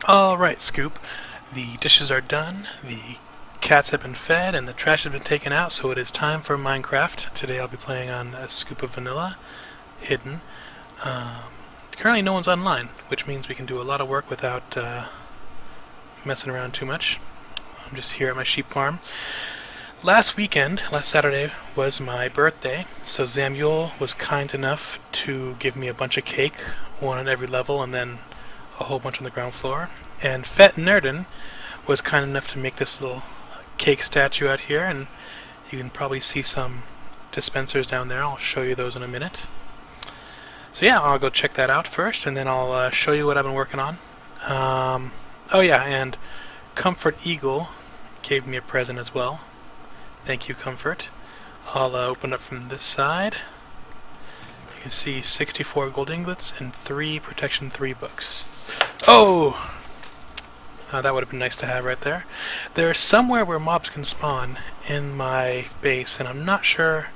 Alright, Scoop. The dishes are done, the cats have been fed, and the trash has been taken out, so it is time for Minecraft. Today I'll be playing on a scoop of vanilla, hidden. Currently no one's online, which means we can do a lot of work without messing around too much. I'm just here at my sheep farm. Last Saturday, was my birthday, so Zamuel was kind enough to give me a bunch of cake, one on every level, and then a whole bunch on the ground floor. And Fettnerden was kind enough to make this little cake statue out here, and you can probably see some dispensers down there. I'll show you those in a minute. So yeah, I'll go check that out first, and then I'll show you what I've been working on. Oh yeah, and Comfort Eagle gave me a present as well. Thank you, Comfort. I'll open up from this side. You can see 64 gold ingots and 3 Protection 3 books. Oh! That would have been nice to have right there. There's somewhere where mobs can spawn in my base, and I'm not sure,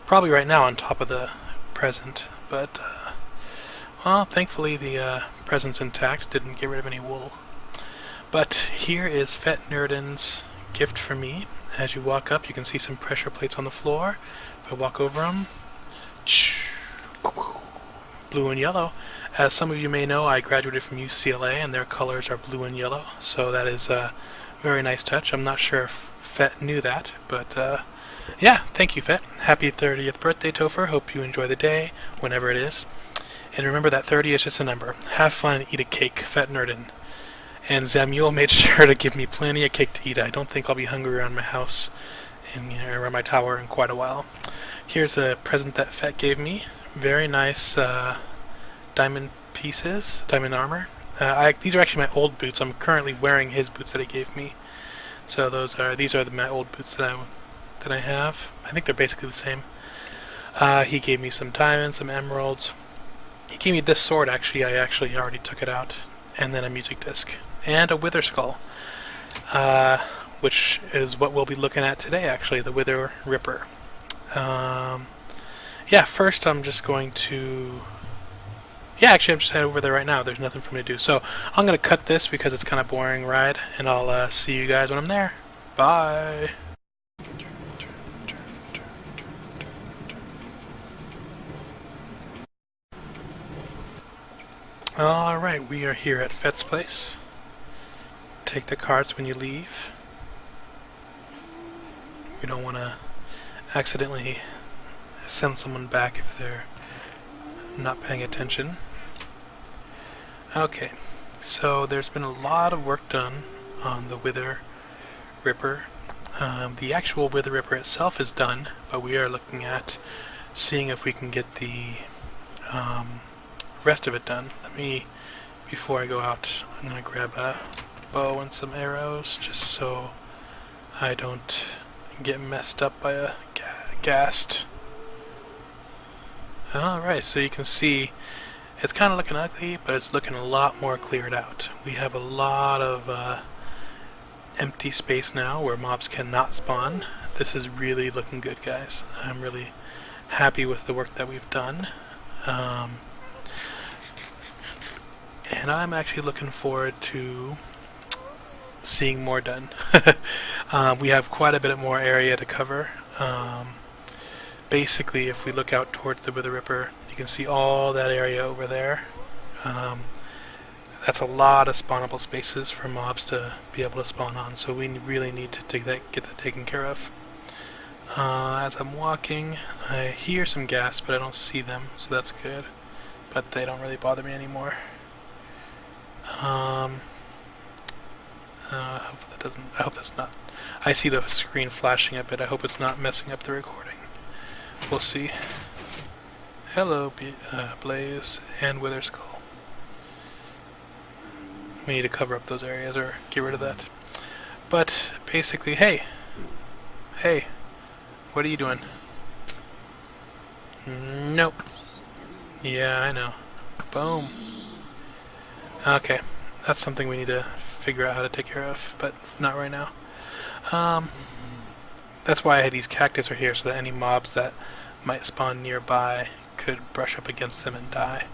probably right now on top of the present, but, well, thankfully the present's intact, didn't get rid of any wool. But here is Fettnerden's gift for me. As you walk up, you can see some pressure plates on the floor. If I walk over them, blue and yellow. As some of you may know, I graduated from UCLA, and their colors are blue and yellow, so that is a very nice touch. I'm not sure if Fett knew that, but yeah, thank you, Fett. Happy 30th birthday, Topher. Hope you enjoy the day, whenever it is. And remember that 30 is just a number. Have fun and eat a cake, Fettnerden. And Zamuel made sure to give me plenty of cake to eat. I don't think I'll be hungry around my house and around my tower in quite a while. Here's a present that Fett gave me. Very nice diamond pieces, diamond armor. These are actually my old boots. I'm currently wearing his boots that he gave me. So these are my old boots that I have. I think they're basically the same. He gave me some diamonds, some emeralds. He gave me this sword. Actually, I actually already took it out, and then a music disc and a wither skull, which is what we'll be looking at today. Actually, the wither ripper. Yeah, first I'm just going to... Yeah, actually I'm just heading over there right now. There's nothing for me to do. So I'm going to cut this because it's kind of boring ride, and I'll see you guys when I'm there. Bye! Alright, we are here at Fett's place. Take the cards when you leave. We don't want to accidentally send someone back if they're not paying attention. Okay, so there's been a lot of work done on the wither ripper. The actual wither ripper itself is done, but we are looking at seeing if we can get the rest of it done. Before I go out, I'm going to grab a bow and some arrows just so I don't get messed up by a ghast. Alright, so you can see it's kind of looking ugly, but it's looking a lot more cleared out. We have a lot of empty space now where mobs cannot spawn. This is really looking good, guys. I'm really happy with the work that we've done. And I'm actually looking forward to seeing more done. We have quite a bit more area to cover. Basically, if we look out towards the Wither Ripper, you can see all that area over there. That's a lot of spawnable spaces for mobs to be able to spawn on, so we really need to get that taken care of. As I'm walking, I hear some ghast, but I don't see them, so that's good. But they don't really bother me anymore. I hope that's not... I see the screen flashing a bit. I hope it's not messing up the recording. We'll see. Hello, Blaze and Wither Skull. We need to cover up those areas or get rid of that. But basically, hey, what are you doing? Nope. Yeah, I know. Boom. Okay, that's something we need to figure out how to take care of, but not right now. That's why I had these cactus are here, so that any mobs that might spawn nearby could brush up against them and die.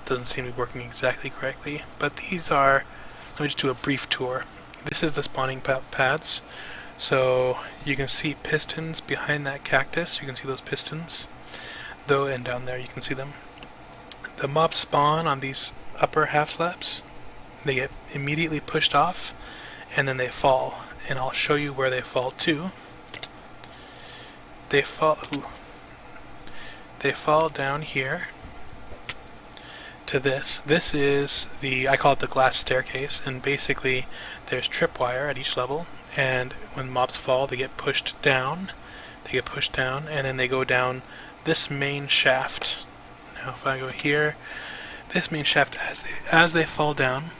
doesn't seem to be working exactly correctly. But these are, let me just do a brief tour. This is the spawning pads. So you can see pistons behind that cactus. You can see those pistons. Though, and down there you can see them. The mobs spawn on these upper half slabs. They get immediately pushed off, and then they fall. And I'll show you where they fall to. They fall down here to this. This is the, I call it the glass staircase, and basically there's tripwire at each level, and when mobs fall they get pushed down. And then they go down this main shaft. Now if I go here, this main shaft, as they fall down,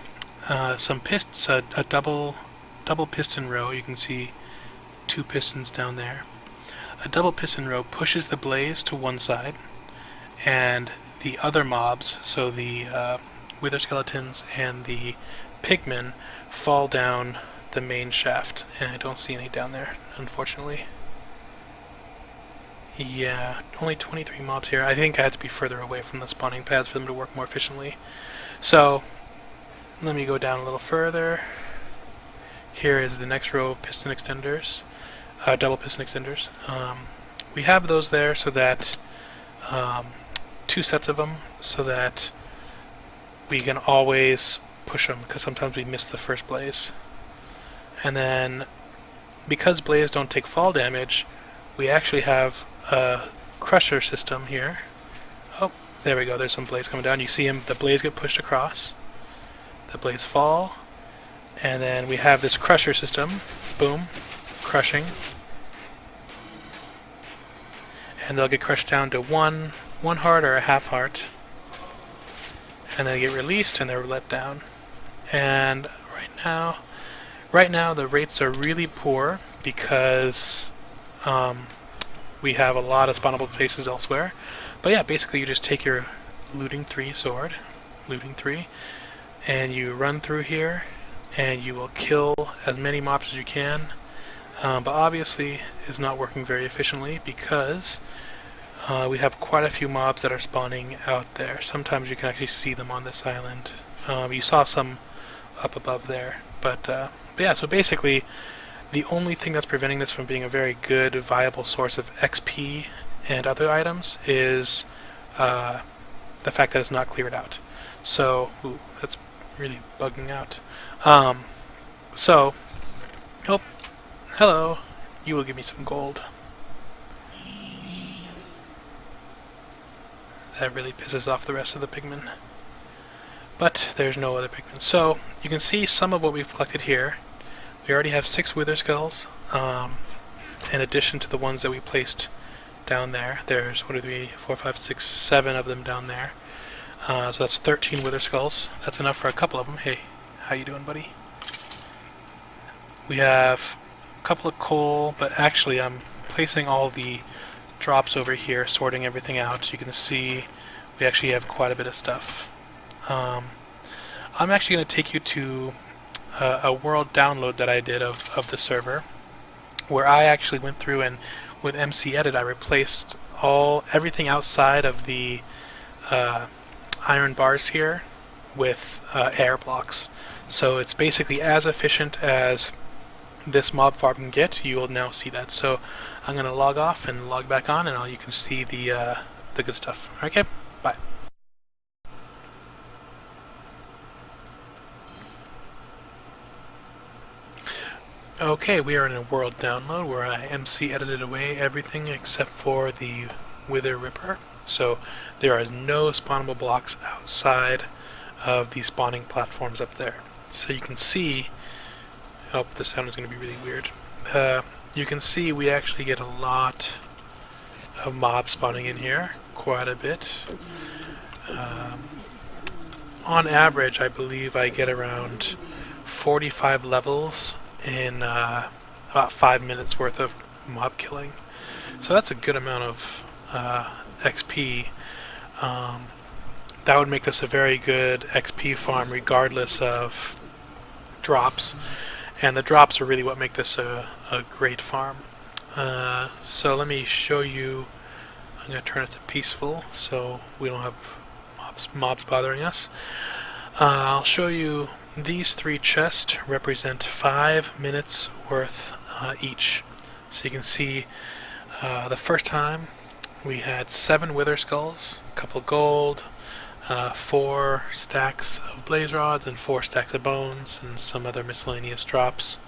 some pistons, a double piston row, you can see 2 pistons down there. A double piston row pushes the blaze to one side, and the other mobs, so the wither skeletons and the pigmen, fall down the main shaft, and I don't see any down there, unfortunately. Yeah, only 23 mobs here. I think I had to be further away from the spawning pads for them to work more efficiently. So, let me go down a little further. Here is the next row of piston extenders, double piston extenders. We have those there so that 2 sets of them, so that we can always push them, because sometimes we miss the first blaze. And then, because blaze don't take fall damage, we actually have a crusher system here. Oh, there we go, there's some blaze coming down. You see him, the blaze get pushed across, the blaze fall, and then we have this crusher system, boom, crushing, and they'll get crushed down to one heart or a half heart, and then they get released and they're let down. And right now the rates are really poor because we have a lot of spawnable places elsewhere. But yeah, basically you just take your looting 3 sword, and you run through here, and you will kill as many mobs as you can. But obviously it's not working very efficiently because we have quite a few mobs that are spawning out there. Sometimes you can actually see them on this island. You saw some up above there. But yeah, so basically the only thing that's preventing this from being a very good, viable source of XP and other items is the fact that it's not cleared out. So, ooh, that's really bugging out. So, oh, hello, you will give me some gold. That really pisses off the rest of the pigmen. But there's no other pigmen. So, you can see some of what we've collected here. We already have 6 wither skulls, in addition to the ones that we placed down there. There's 1, 2, 3, 4, 5, 6, 7 of them down there. So that's 13 wither skulls. That's enough for a couple of them. Hey, how you doing, buddy? We have a couple of coal, but actually I'm placing all the drops over here, sorting everything out. You can see we actually have quite a bit of stuff. I'm actually going to take you to a world download that I did of the server, where I actually went through and with MC Edit I replaced everything outside of the iron bars here with air blocks. So it's basically as efficient as this mob farm can get. You will now see that. So I'm going to log off and log back on, and you can see the good stuff. Okay, bye. Okay, we are in a world download where I MC edited away everything except for the Wither Ripper. So there are no spawnable blocks outside of the spawning platforms up there. So you can see, oh, the sound is going to be really weird. You can see we actually get a lot of mobs spawning in here, quite a bit. On average, I believe I get around 45 levels in about 5 minutes worth of mob killing. So that's a good amount of XP. That would make this a very good XP farm regardless of drops. And the drops are really what make this a great farm. So let me show you. I'm going to turn it to peaceful so we don't have mob mobs bothering us. I'll show you these 3 chests represent 5 minutes worth each. So you can see the first time we had 7 wither skulls, a couple gold, 4 stacks of blaze rods, and 4 stacks of bones, and some other miscellaneous drops.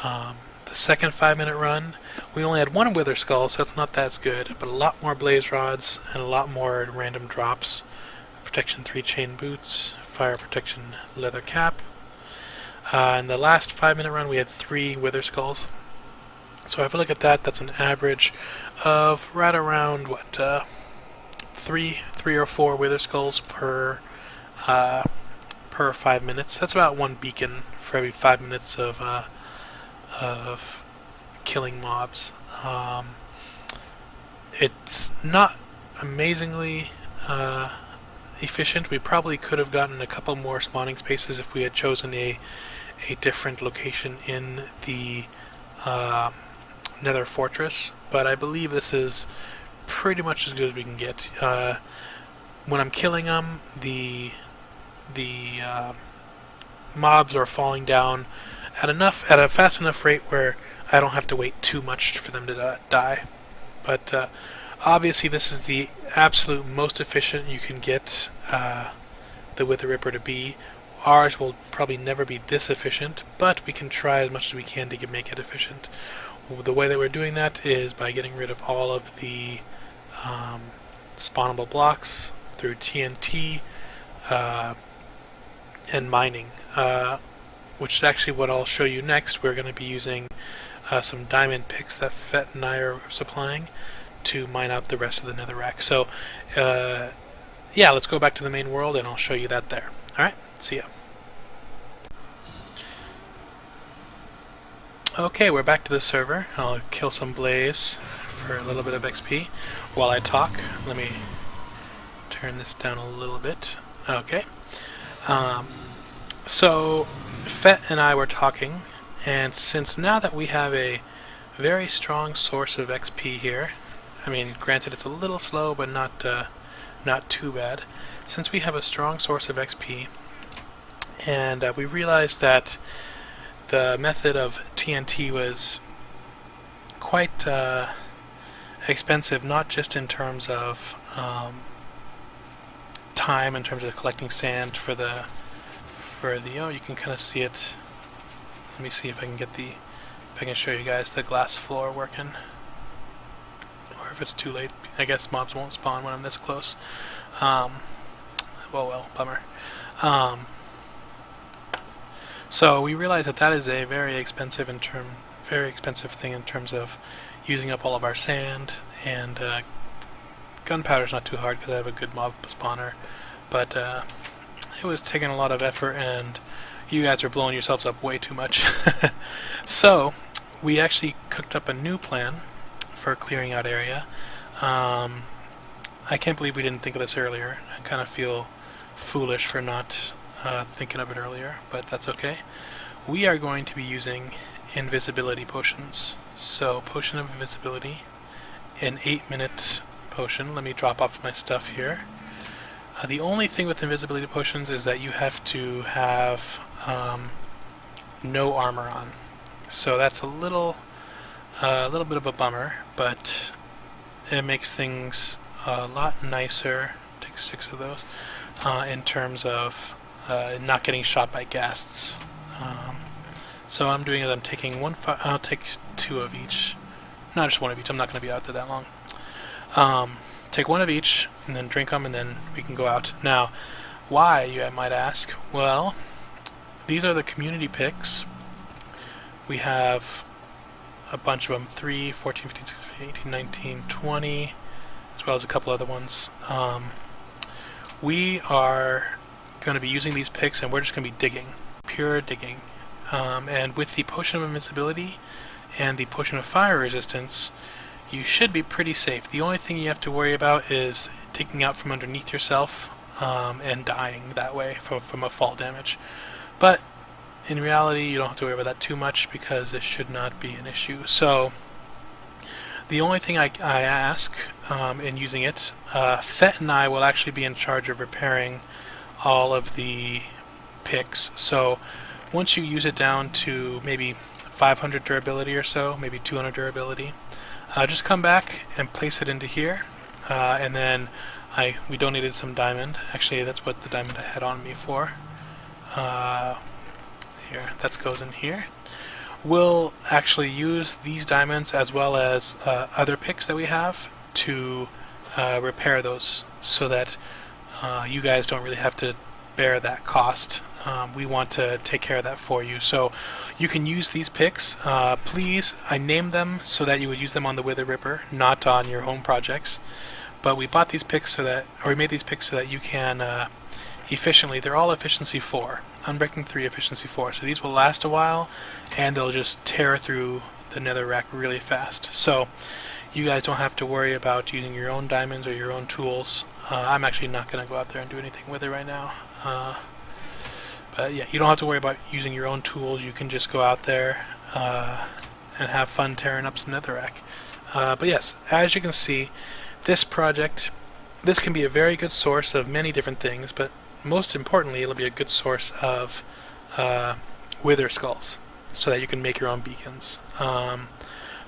The second 5-minute run, we only had 1 wither skull, so that's not that good, but a lot more blaze rods and a lot more random drops. Protection 3 chain boots, fire protection leather cap. In the last 5-minute run, we had 3 wither skulls. So if I look at that, that's an average of right around what 3 or 4 wither skulls per 5 minutes. That's about 1 beacon for every 5 minutes of killing mobs. It's not amazingly efficient. We probably could have gotten a couple more spawning spaces if we had chosen a different location in the Nether fortress, but I believe this is pretty much as good as we can get. When I'm killing them, the mobs are falling down at a fast enough rate where I don't have to wait too much for them to die. But obviously this is the absolute most efficient you can get the Wither Ripper to be. Ours will probably never be this efficient, but we can try as much as we can to make it efficient. The way that we're doing that is by getting rid of all of the spawnable blocks through TNT and mining, which is actually what I'll show you next. We're going to be using some diamond picks that Fett and I are supplying to mine out the rest of the netherrack. So yeah, let's go back to the main world and I'll show you that there. Alright, see ya. Okay, we're back to the server. I'll kill some blaze for a little bit of XP while I talk. Let me turn this down a little bit. Okay. So Fett and I were talking, and since now that we have a very strong source of XP here, I mean, granted it's a little slow, but not too bad. Since we have a strong source of XP, and we realized that the method of TNT was quite expensive, not just in terms of time, in terms of collecting sand for the oh, you can kind of see it. Let me see if I can show you guys the glass floor working, or if it's too late. I guess mobs won't spawn when I'm this close. Well, bummer. So we realized that is a very expensive thing in terms of using up all of our sand, and gunpowder's not too hard because I have a good mob spawner, but it was taking a lot of effort and you guys are blowing yourselves up way too much. So we actually cooked up a new plan for clearing out area. I can't believe we didn't think of this earlier. I kind of feel foolish for not thinking of it earlier, but that's okay. We are going to be using invisibility potions. So potion of invisibility, an 8-minute potion. Let me drop off my stuff here. The only thing with invisibility potions is that you have to have no armor on. So that's a little bit of a bummer, but it makes things a lot nicer. Take 6 of those in terms of not getting shot by ghasts. So what I'm doing is I'm taking I'll take 2 of each. Not just 1 of each. I'm not going to be out there that long. Take 1 of each, and then drink them, and then we can go out. Now, why, you might ask? Well, these are the community picks. We have a bunch of them, 3, 14, 15, 16, 18, 19, 20, as well as a couple other ones. We are going to be using these picks, and we're just going to be digging, pure digging. And with the potion of invincibility and the potion of fire resistance, you should be pretty safe. The only thing you have to worry about is digging out from underneath yourself and dying that way from a fall damage. But in reality, you don't have to worry about that too much because it should not be an issue. So The only thing I ask in using it, Fett and I will actually be in charge of repairing all of the picks. So once you use it down to maybe 500 durability or so, maybe 200 durability, just come back and place it into here, and then we donated some diamond. Actually, that's what the diamond I had on me for. Here, that goes in here. We'll actually use these diamonds as well as other picks that we have to repair those, so that you guys don't really have to bear that cost. We want to take care of that for you. So you can use these picks. Please, I named them so that you would use them on the Wither Ripper, not on your home projects. But we bought these picks we made these picks so that you can efficiently, they're all efficiency 4, unbreaking 3, efficiency 4. So these will last a while, and they'll just tear through the nether rack really fast. So you guys don't have to worry about using your own diamonds or your own tools. I'm actually not going to go out there and do anything with it right now. But yeah, you don't have to worry about using your own tools. You can just go out there and have fun tearing up some netherrack. But yes, as you can see, this project, this can be a very good source of many different things, but most importantly, it'll be a good source of wither skulls, so that you can make your own beacons.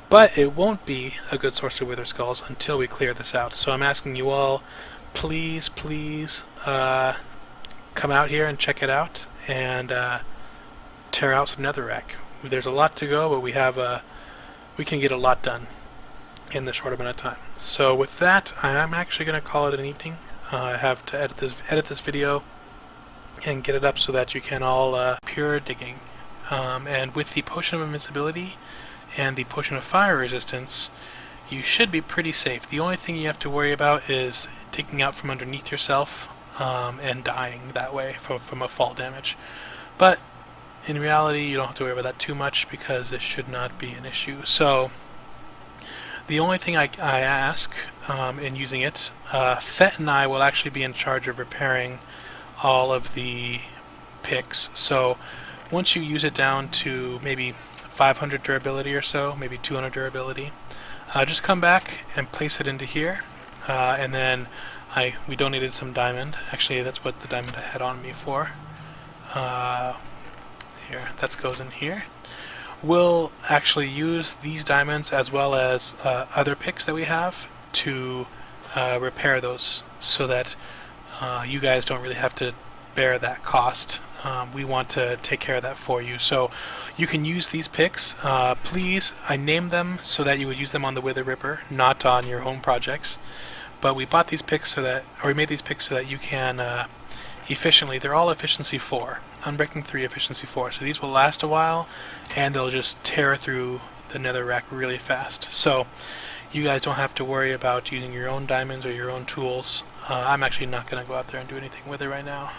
But it won't be a good source of wither skulls until we clear this out. So I'm asking you all, please come out here and check it out and tear out some netherrack. There's a lot to go, but we can get a lot done in the short amount of time. So with that, I'm actually going to call it an evening. I have to edit this video and get it up so that you can all pure digging. And with the potion of invincibility and the potion of fire resistance, you should be pretty safe. The only thing you have to worry about is digging out from underneath yourself and dying that way from a fall damage. But in reality, you don't have to worry about that too much, because it should not be an issue. So the only thing I ask in using it, Fett and I will actually be in charge of repairing all of the picks. So once you use it down to maybe 500 durability or so, maybe 200 durability, just come back and place it into here, and then we donated some diamond. Actually, that's what the diamond I had on me for. Here, that goes in here. We'll actually use these diamonds as well as other picks that we have to repair those, so that you guys don't really have to bear that cost. We want to take care of that for you. So you can use these picks. Please, I named them so that you would use them on the Wither Ripper, not on your home projects. But we bought these picks we made these picks so that you can efficiently, they're all efficiency 4, unbreaking 3, efficiency 4. So these will last a while, and they'll just tear through the nether rack really fast. So you guys don't have to worry about using your own diamonds or your own tools. I'm actually not going to go out there and do anything with it right now.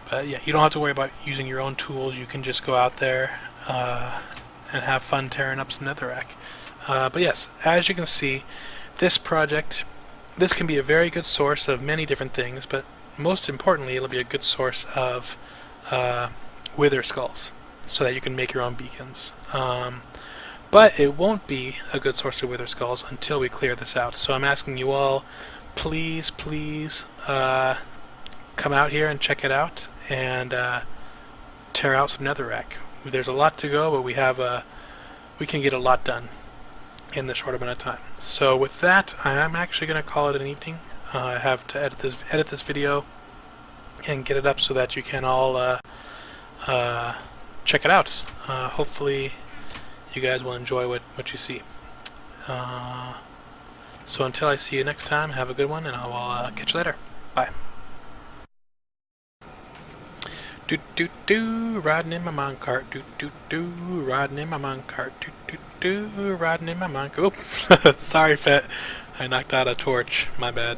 But yeah, you don't have to worry about using your own tools. You can just go out there and have fun tearing up some netherrack. But yes, as you can see, this project, this can be a very good source of many different things, but most importantly, it'll be a good source of wither skulls, so that you can make your own beacons. But it won't be a good source of wither skulls until we clear this out. So I'm asking you all, please come out here and check it out and tear out some netherrack. There's a lot to go, but we can get a lot done in the short amount of time. So with that, I'm actually going to call it an evening. I have to edit this video and get it up so that you can all check it out. Hopefully you guys will enjoy what you see. So until I see you next time, have a good one, and I will catch you later. Bye. Do do do, riding in my minecart. Do do do, riding in my minecart. Do do do, riding in my minecart. Oop, sorry, Fett. I knocked out a torch. My bad.